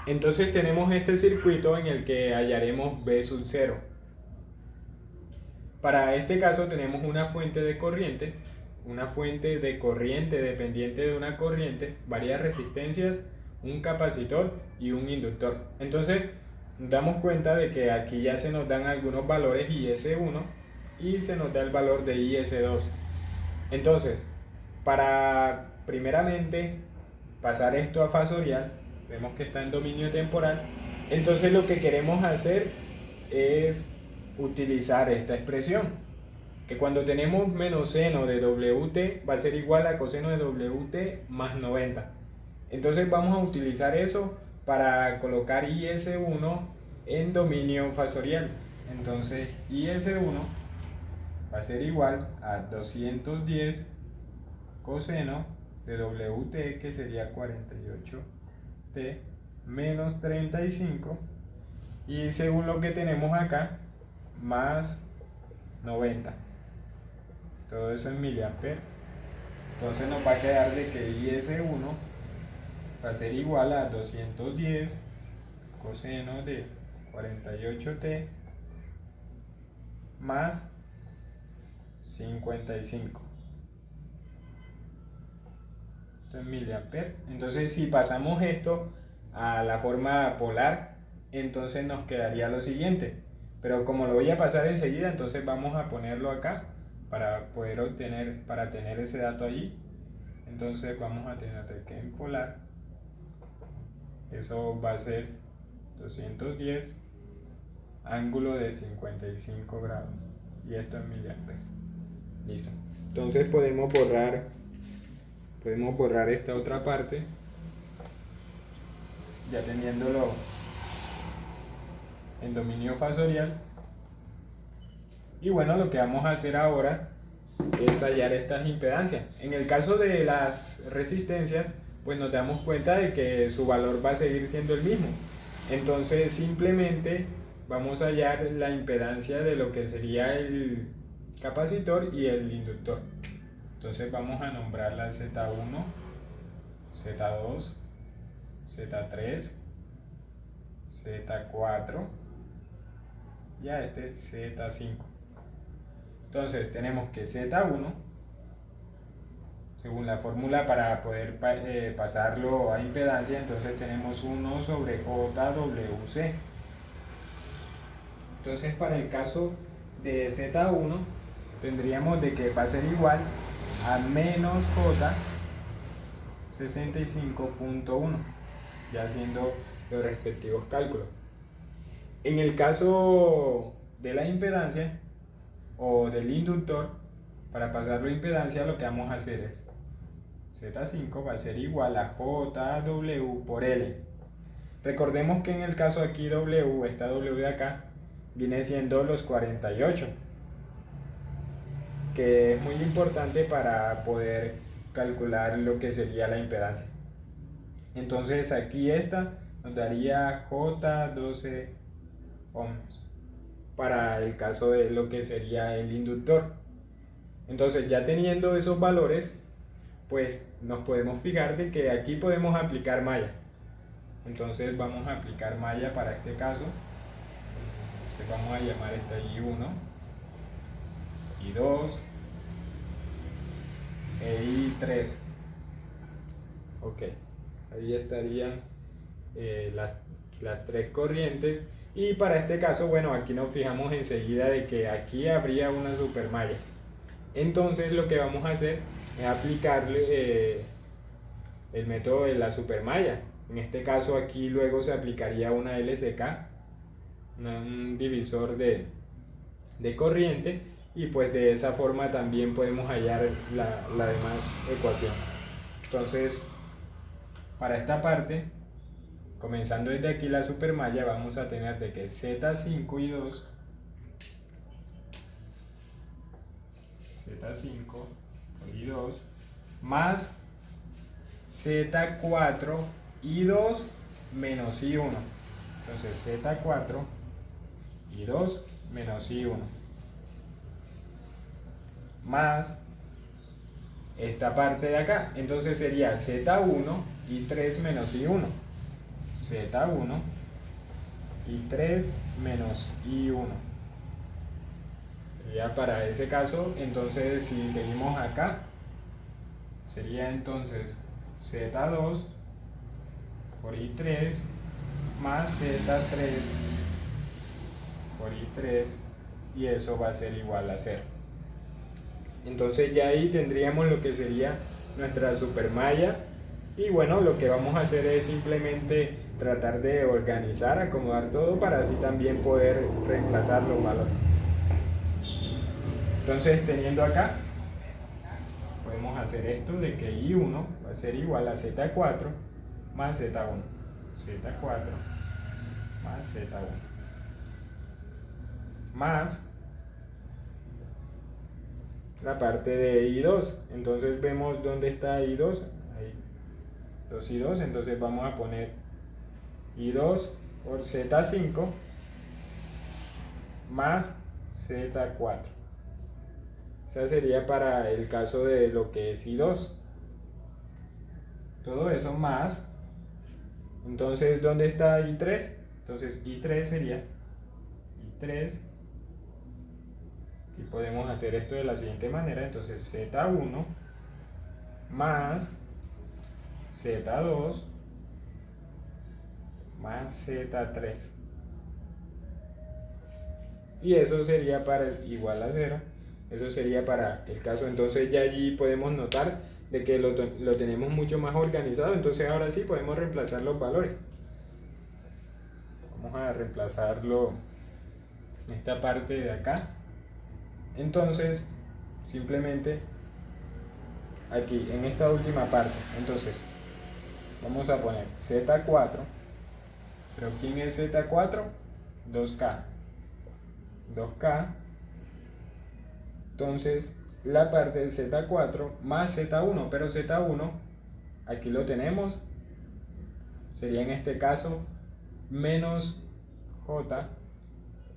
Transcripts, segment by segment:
Entonces tenemos este circuito en el que hallaremos V sub 0. Para este caso tenemos una fuente de corriente dependiente de una corriente, varias resistencias, un capacitor y un inductor. Entonces damos cuenta de que aquí ya se nos dan algunos valores IS1 y se nos da el valor de IS2. Entonces, para primeramente pasar esto a fasorial, vemos que está en dominio temporal, entonces lo que queremos hacer es utilizar esta expresión, que cuando tenemos menos seno de WT va a ser igual a coseno de WT más 90. Entonces vamos a utilizar eso para colocar IS1 en dominio fasorial. Entonces IS1 va a ser igual a 210 coseno de WT, que sería 48T menos 35, y según lo que tenemos acá, más 90. Todo eso en miliamperes. Entonces nos va a quedar de que IS1 va a ser igual a 210 coseno de 48T más 55. Esto es miliamperes. Entonces si pasamos esto a la forma polar, entonces nos quedaría lo siguiente. Pero como lo voy a pasar enseguida, entonces vamos a ponerlo acá para poder obtener, para tener ese dato allí. Entonces vamos a tener que en polar eso va a ser 210 ángulo de 55 grados, y esto es miliamperes. Listo. Entonces podemos borrar esta otra parte, ya teniéndolo en dominio fasorial. Y bueno, lo que vamos a hacer ahora es hallar estas impedancias. En el caso de las resistencias, pues nos damos cuenta de que su valor va a seguir siendo el mismo. Entonces simplemente vamos a hallar la impedancia de lo que sería el capacitor y el inductor. Entonces vamos a nombrarla Z1, Z2, Z3, Z4 y a este Z5. Entonces tenemos que Z1, según la fórmula para poder pasarlo a impedancia, entonces tenemos 1 sobre JWC. Entonces para el caso de Z1 tendríamos de que va a ser igual a menos J 65.1, ya haciendo los respectivos cálculos. En el caso de la impedancia o del inductor, para pasarlo a impedancia lo que vamos a hacer es Z5 va a ser igual a JW por L. Recordemos que en el caso aquí W, esta W de acá, viene siendo los 48, que es muy importante para poder calcular lo que sería la impedancia. Entonces aquí esta nos daría J12 ohms para el caso de lo que sería el inductor. Entonces ya teniendo esos valores, pues nos podemos fijar de que aquí podemos aplicar malla. Entonces vamos a aplicar malla para este caso. Entonces vamos a llamar esta I1, I2 e I3. Ok, ahí estarían las tres corrientes. Y para este caso, bueno, aquí nos fijamos enseguida de que aquí habría una supermalla. Entonces lo que vamos a hacer es aplicarle el método de la supermalla. En este caso aquí luego se aplicaría una LCK, un divisor de corriente, y pues de esa forma también podemos hallar la demás ecuación. Entonces para esta parte, comenzando desde aquí la supermalla, vamos a tener de que Z5 y 2, Z5 y 2 más Z4 y 2 menos I1. Entonces Z4 y 2 menos I1 más esta parte de acá. Entonces sería Z1 y 3 menos I1. Z1, I3 menos I1. Sería para ese caso, entonces si seguimos acá, sería entonces Z2 por I3 más Z3 por I3, y eso va a ser igual a 0. Entonces ya ahí tendríamos lo que sería nuestra supermalla, y bueno, lo que vamos a hacer es simplemente tratar de organizar, acomodar todo para así también poder reemplazar los valores. Entonces, teniendo acá, podemos hacer esto de que I1 va a ser igual a Z4 más Z1, Z4 más Z1, más la parte de I2. Entonces vemos dónde está I2, ahí, 2I2, entonces vamos a poner I2 por Z5 más Z4. Esa sería para el caso de lo que es I2. Todo eso más. Entonces, ¿dónde está I3? Entonces, I3 sería I3. Aquí podemos hacer esto de la siguiente manera. Entonces, Z1 más Z2 más Z3. Y eso sería para el igual a 0. Eso sería para el caso. Entonces ya allí podemos notar de que lo tenemos mucho más organizado. Entonces ahora sí podemos reemplazar los valores. Vamos a reemplazarlo en esta parte de acá. Entonces simplemente aquí en esta última parte, entonces vamos a poner Z4. ¿Pero quién es Z4? 2K. 2K. Entonces la parte de Z4 más Z1, pero Z1 aquí lo tenemos, sería en este caso menos J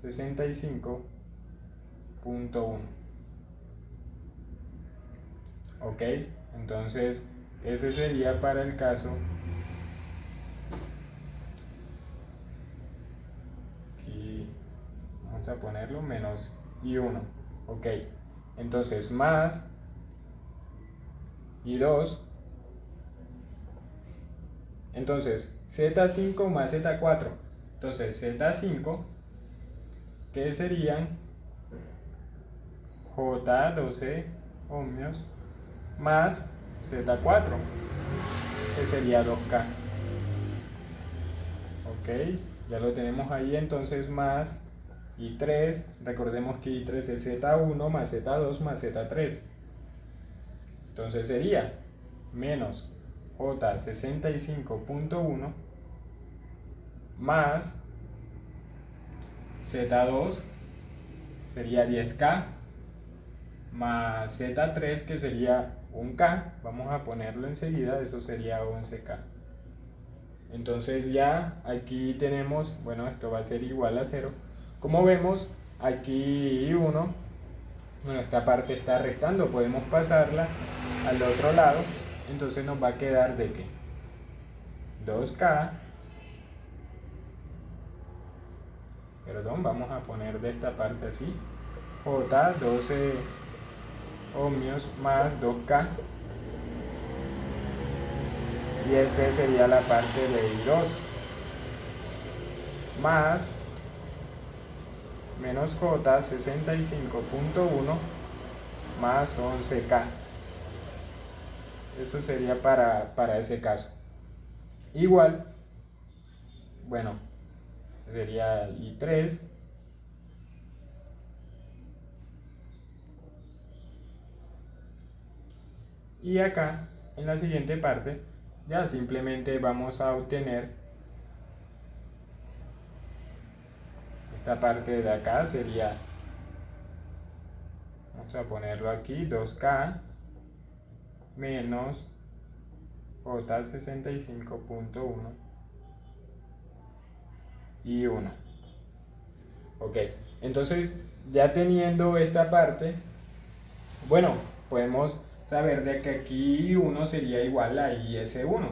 65.1. ok, entonces ese sería para el caso aquí, vamos a ponerlo menos I1. ok, entonces más I2. Entonces Z5 más Z4. Entonces Z5, que serían J12 ohmios más Z4, que sería 2K. ok, ya lo tenemos ahí. Entonces más I3, recordemos que I3 es Z1 más Z2 más Z3. Entonces sería menos J 65.1 más Z2 sería 10K más Z3, que sería 1K. Vamos a ponerlo enseguida, eso sería 11K. Entonces ya aquí tenemos, bueno, esto va a ser igual a 0. Como vemos, aquí 1, bueno, esta parte está restando, podemos pasarla al otro lado. Entonces nos va a quedar de que 2K, perdón, vamos a poner de esta parte así, J 12 ohmios más 2K, y este sería la parte de I2 más menos J 65.1 más 11K. Eso sería para ese caso. Igual, bueno, sería I3 y acá en la siguiente parte ya simplemente vamos a obtener esta parte de acá. Sería, vamos a ponerlo aquí, 2K menos J 65.1 y 1. ok, entonces ya teniendo esta parte, bueno, podemos saber de que aquí I1 sería igual a IS1.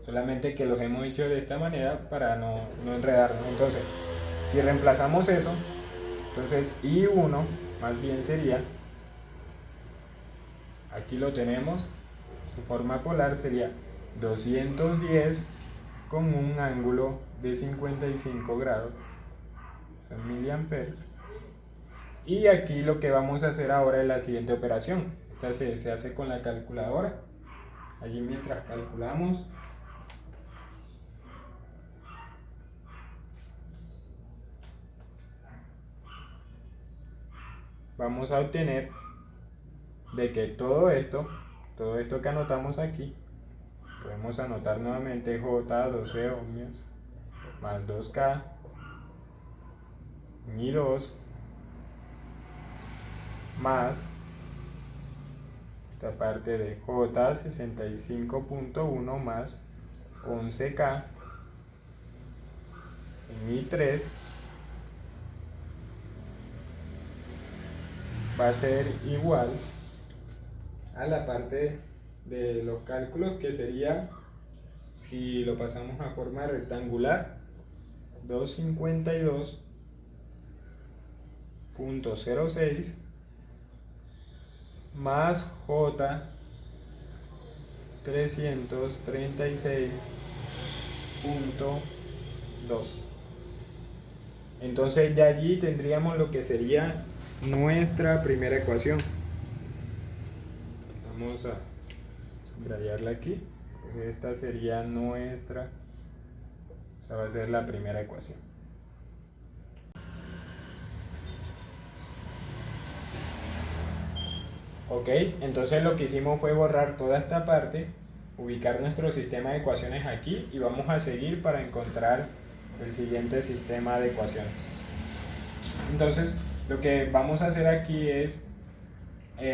solamente que los hemos hecho de esta manera para no enredarnos. Entonces, si reemplazamos eso, entonces I1 más bien sería, aquí lo tenemos, su forma polar sería 210 con un ángulo de 55 grados, son miliamperes. Y aquí lo que vamos a hacer ahora es la siguiente operación. Esta se hace con la calculadora. Allí mientras calculamos, vamos a obtener de que todo esto que anotamos aquí, podemos anotar nuevamente J 12 ohmios más 2K I2 más esta parte de J 65.1 más 11K en I3 va a ser igual a la parte de los cálculos, que sería, si lo pasamos a forma rectangular, 252.06 más J 336.2. Entonces ya allí tendríamos lo que sería nuestra primera ecuación. Vamos a subrayarla aquí. Esta sería nuestra, o sea, va a ser la primera ecuación. Ok, entonces lo que hicimos fue borrar toda esta parte, ubicar nuestro sistema de ecuaciones aquí y vamos a seguir para encontrar el siguiente sistema de ecuaciones. Entonces, lo que vamos a hacer aquí es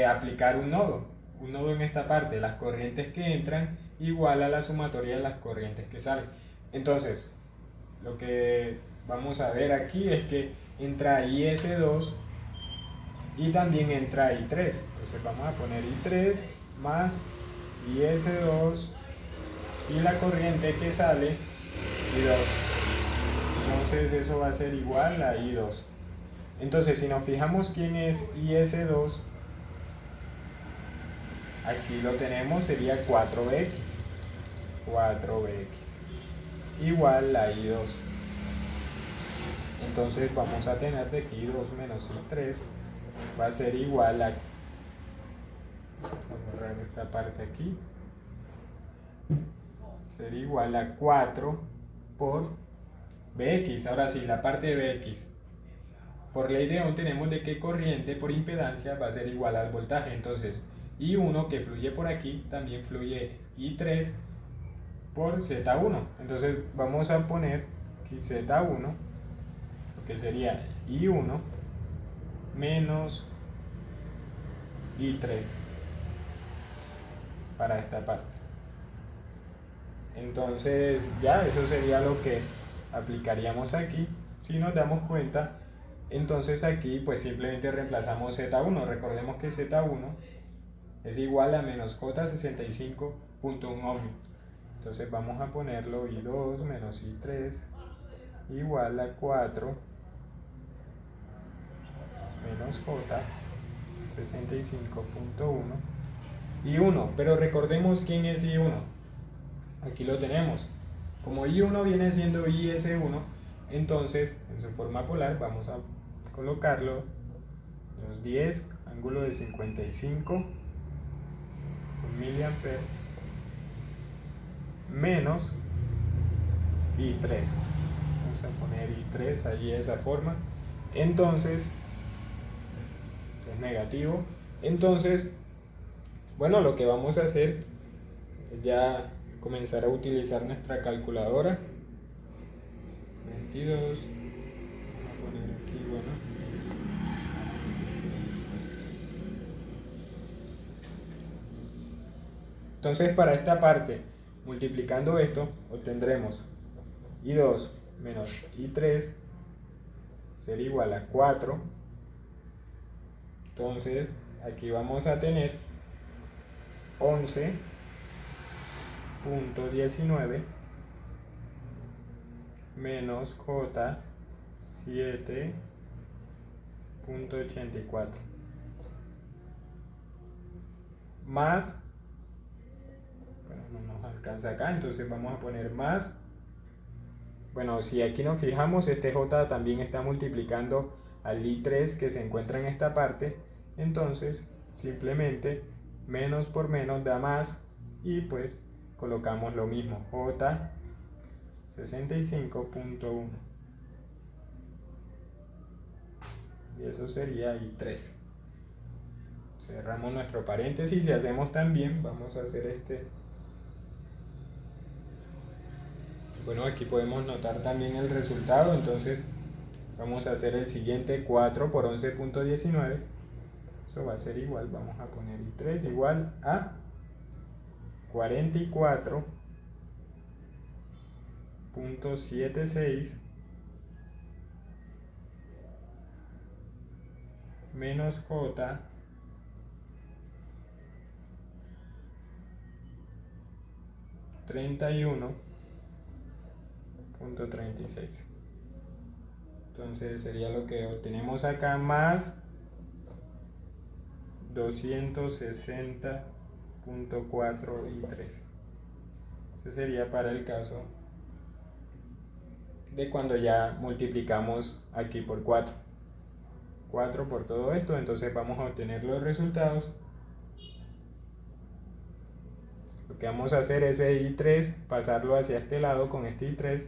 aplicar un nodo en esta parte, las corrientes que entran igual a la sumatoria de las corrientes que salen. Entonces, lo que vamos a ver aquí es que entra IS2 y también entra I3. Entonces vamos a poner I3 más IS2 y la corriente que sale I2. Entonces eso va a ser igual a I2. Entonces si nos fijamos quién es IS2, aquí lo tenemos, sería 4Bx igual a I2. Entonces vamos a tener de que I2 menos I3 va a ser igual a, vamos a borrar esta parte aquí, sería igual a 4 por Bx. Ahora sí, la parte de Bx, por ley de Ohm tenemos de que corriente por impedancia va a ser igual al voltaje. Entonces I1 que fluye por aquí, también fluye I3 por Z1. Entonces vamos a poner aquí Z1, lo que sería I1 menos I3 para esta parte. Entonces ya eso sería lo que aplicaríamos aquí. Si nos damos cuenta, entonces aquí pues simplemente reemplazamos Z1. Recordemos que Z1 es igual a menos J 65.1 ohmio. Entonces vamos a ponerlo I2 menos I3 igual a 4 menos J 65.1 y 1. Pero recordemos quién es I1. Aquí lo tenemos. Como I1 viene siendo IS1, entonces en su forma polar vamos a colocarlo los 10, ángulo de 55 miliamperes menos I3. Vamos a poner I3 allí de esa forma. Entonces es negativo. Entonces, bueno, lo que vamos a hacer es ya comenzar a utilizar nuestra calculadora. 22. Vamos a poner aquí, bueno. Entonces, para esta parte, multiplicando esto, obtendremos I2 menos I3 ser igual a 4. Entonces, aquí vamos a tener 11.6 11.19 menos J 7.84 más, bueno, no nos alcanza acá, entonces vamos a poner más. Bueno, si aquí nos fijamos, este J también está multiplicando al I3 que se encuentra en esta parte, entonces simplemente menos por menos da más y pues colocamos lo mismo, J 65.1 y eso sería I3. Cerramos nuestro paréntesis y hacemos también, vamos a hacer bueno, aquí podemos notar también el resultado, entonces vamos a hacer el siguiente, 4 por 11.19, eso va a ser igual, vamos a poner I3 igual a 44.76 menos J 31.36. Entonces sería lo que obtenemos acá más 260.4 y 3. Ese sería para el caso de cuando ya multiplicamos aquí por 4 por todo esto, entonces vamos a obtener los resultados. Lo que vamos a hacer es el I3 pasarlo hacia este lado con este I3,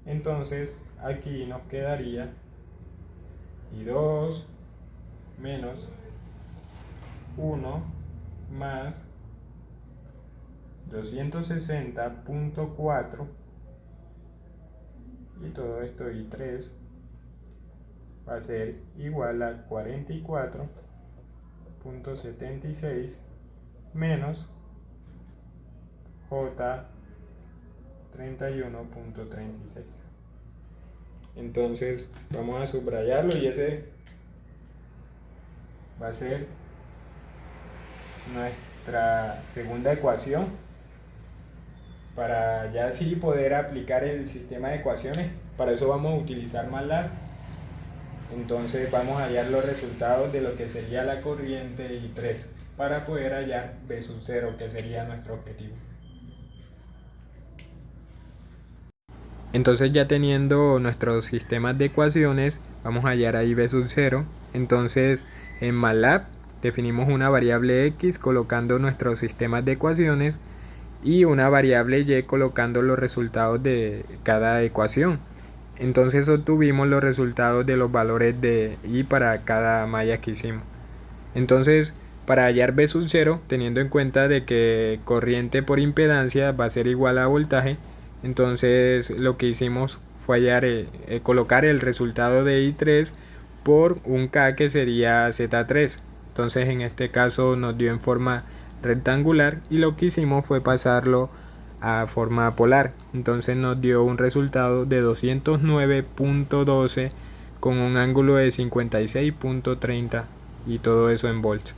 entonces aquí nos quedaría I2 menos 1 más 260.4 y todo esto I3 va a ser igual a 44.76 menos J 31.36. Entonces vamos a subrayarlo y ese va a ser nuestra segunda ecuación para ya así poder aplicar el sistema de ecuaciones. Para eso vamos a utilizar MATLAB. Entonces vamos a hallar los resultados de lo que sería la corriente I3 para poder hallar B sub 0, que sería nuestro objetivo. Entonces ya teniendo nuestros sistemas de ecuaciones, vamos a hallar ahí B sub 0. Entonces en MATLAB definimos una variable X colocando nuestros sistemas de ecuaciones y una variable Y colocando los resultados de cada ecuación. Entonces obtuvimos los resultados de los valores de Y para cada malla que hicimos. Entonces para hallar B sub 0, teniendo en cuenta de que corriente por impedancia va a ser igual a voltaje, entonces lo que hicimos fue hallar, colocar el resultado de I3 por un K que sería Z3. Entonces en este caso nos dio en forma rectangular y lo que hicimos fue pasarlo a forma polar. Entonces nos dio un resultado de 209.12 con un ángulo de 56.30 y todo eso en volts.